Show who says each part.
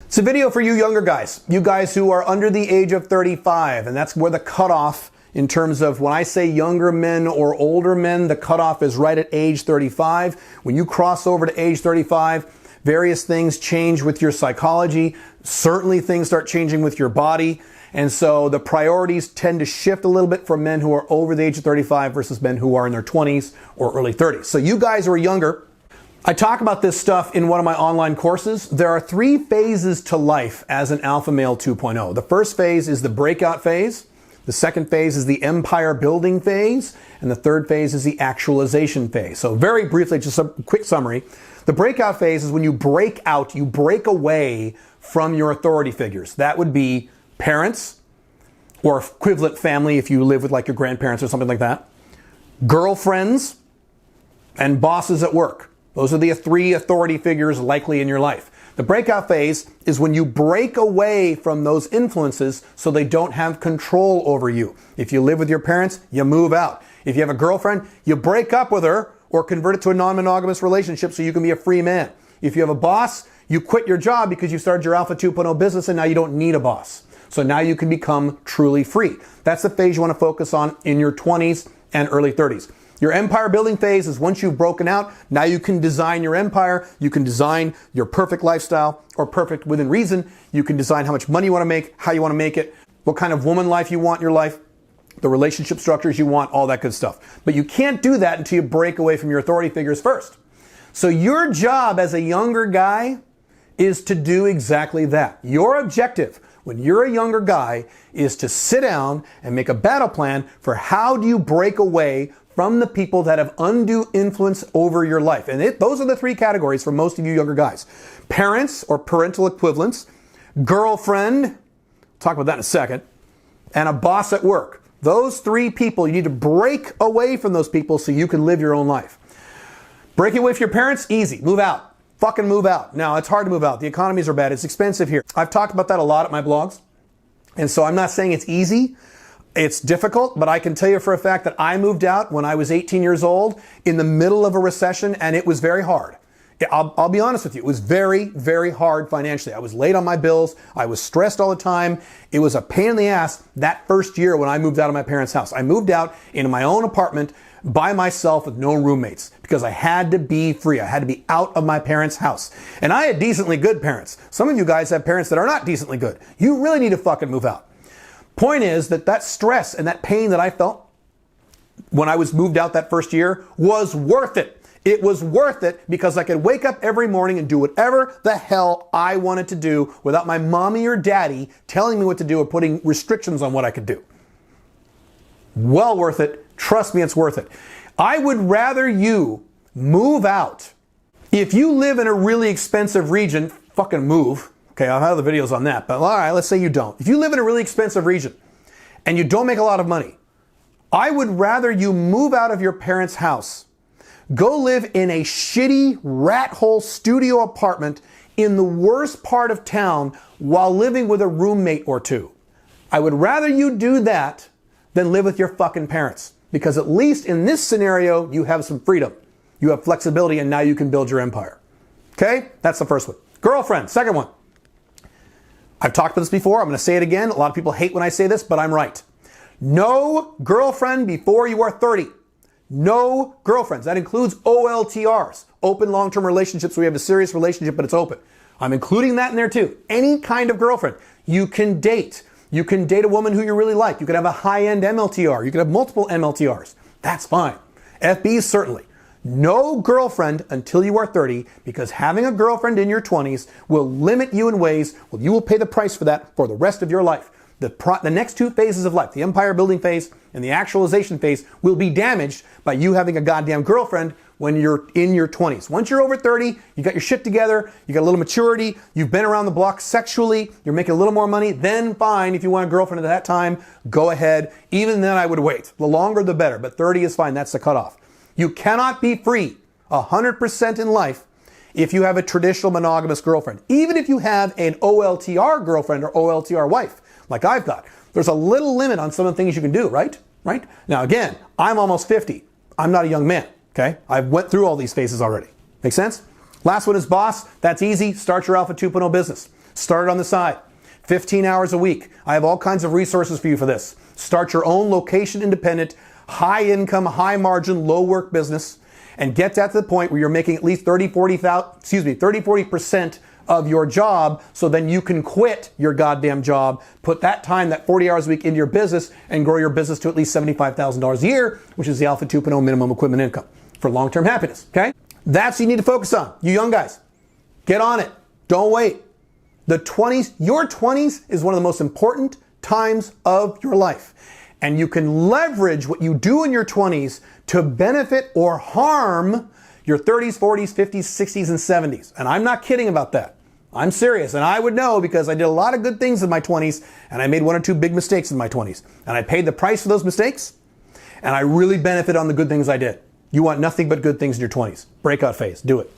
Speaker 1: It's a video for you younger guys, you guys who are under the age of 35, and that's where the cutoff in terms of when I say younger men or older men, the cutoff is right at age 35. When you cross over to age 35, various things change with your psychology. Certainly things start changing with your body. And so the priorities tend to shift a little bit for men who are over the age of 35 versus men who are in their 20s or early 30s. So you guys who are younger, I talk about this stuff in one of my online courses. There are 3 phases to life as an alpha male 2.0. The first phase is the breakout phase. The second phase is the empire building phase. And the third phase is the actualization phase. So very briefly, just a quick summary. The breakout phase is when you break out, you break away from your authority figures. That would be parents or equivalent family if you live with like your grandparents or something like that. Girlfriends and bosses at work. Those are the 3 authority figures likely in your life. The breakout phase is when you break away from those influences so they don't have control over you. If you live with your parents, you move out. If you have a girlfriend, you break up with her or convert it to a non-monogamous relationship so you can be a free man. If you have a boss, you quit your job because you started your Alpha 2.0 business and now you don't need a boss. So now you can become truly free. That's the phase you want to focus on in your 20s and early 30s. Your empire building phase is once you've broken out, now you can design your empire, you can design your perfect lifestyle, or perfect within reason. You can design how much money you want to make, how you want to make it, what kind of woman life you want in your life, the relationship structures you want, all that good stuff. But you can't do that until you break away from your authority figures first. So your job as a younger guy is to do exactly that. Your objective when you're a younger guy is to sit down and make a battle plan for how do you break away from the people that have undue influence over your life. And those are the 3 categories for most of you younger guys. Parents or parental equivalents, girlfriend, talk about that in a second, and a boss at work. Those 3 people, you need to break away from those people so you can live your own life. Breaking away from your parents, easy, move out. Fucking move out. Now, it's hard to move out. The economies are bad. It's expensive here. I've talked about that a lot at my blogs. And so I'm not saying it's easy. It's difficult, but I can tell you for a fact that I moved out when I was 18 years old in the middle of a recession, and it was very hard. I'll be honest with you. It was very, very hard financially. I was late on my bills. I was stressed all the time. It was a pain in the ass that first year when I moved out of my parents' house. I moved out into my own apartment by myself with no roommates because I had to be free. I had to be out of my parents' house. And I had decently good parents. Some of you guys have parents that are not decently good. You really need to fucking move out. Point is that stress and that pain that I felt when I was moved out that first year was worth it. It was worth it because I could wake up every morning and do whatever the hell I wanted to do without my mommy or daddy telling me what to do or putting restrictions on what I could do. Well worth it. Trust me, it's worth it. I would rather you move out. If you live in a really expensive region, fucking move. Okay, I'll have the videos on that, but all right, let's say you don't. If you live in a really expensive region and you don't make a lot of money, I would rather you move out of your parents' house, go live in a shitty rat hole studio apartment in the worst part of town while living with a roommate or 2. I would rather you do that than live with your fucking parents, because at least in this scenario, you have some freedom. You have flexibility, and now you can build your empire. Okay? That's the first one. Girlfriend, second one. I've talked about this before. I'm going to say it again. A lot of people hate when I say this, but I'm right. No girlfriend before you are 30. No girlfriends. That includes OLTRs, open long-term relationships where you have a serious relationship, but it's open. I'm including that in there too. Any kind of girlfriend. You can date. You can date a woman who you really like. You can have a high-end MLTR. You can have multiple MLTRs. That's fine. FBs, certainly. No girlfriend until you are 30, because having a girlfriend in your 20s will limit you in ways where you will pay the price for that for the rest of your life. The next 2 phases of life, the empire building phase and the actualization phase, will be damaged by you having a goddamn girlfriend when you're in your 20s. Once you're over 30, you got your shit together, you got a little maturity, you've been around the block sexually, you're making a little more money, then fine. If you want a girlfriend at that time, go ahead. Even then, I would wait. The longer, the better, but 30 is fine. That's the cutoff. You cannot be free 100% in life if you have a traditional monogamous girlfriend. Even if you have an OLTR girlfriend or OLTR wife, like I've got, there's a little limit on some of the things you can do, right? Now, again, I'm almost 50. I'm not a young man, okay? I've went through all these phases already. Make sense? Last one is boss. That's easy. Start your Alpha 2.0 business. Start it on the side. 15 hours a week. I have all kinds of resources for you for this. Start your own location independent, high income, high margin, low work business, and get that to the point where you're making at least 40% of your job, so then you can quit your goddamn job, put that time, that 40 hours a week, into your business and grow your business to at least $75,000 a year, which is the Alpha 2.0 minimum equipment income for long-term happiness, okay? That's what you need to focus on. You young guys, get on it. Don't wait. The 20s, your 20s is one of the most important times of your life. And you can leverage what you do in your 20s to benefit or harm your 30s, 40s, 50s, 60s, and 70s. And I'm not kidding about that. I'm serious. And I would know because I did a lot of good things in my 20s and I made one or two big mistakes in my 20s. And I paid the price for those mistakes and I really benefit on the good things I did. You want nothing but good things in your 20s. Breakout phase. Do it.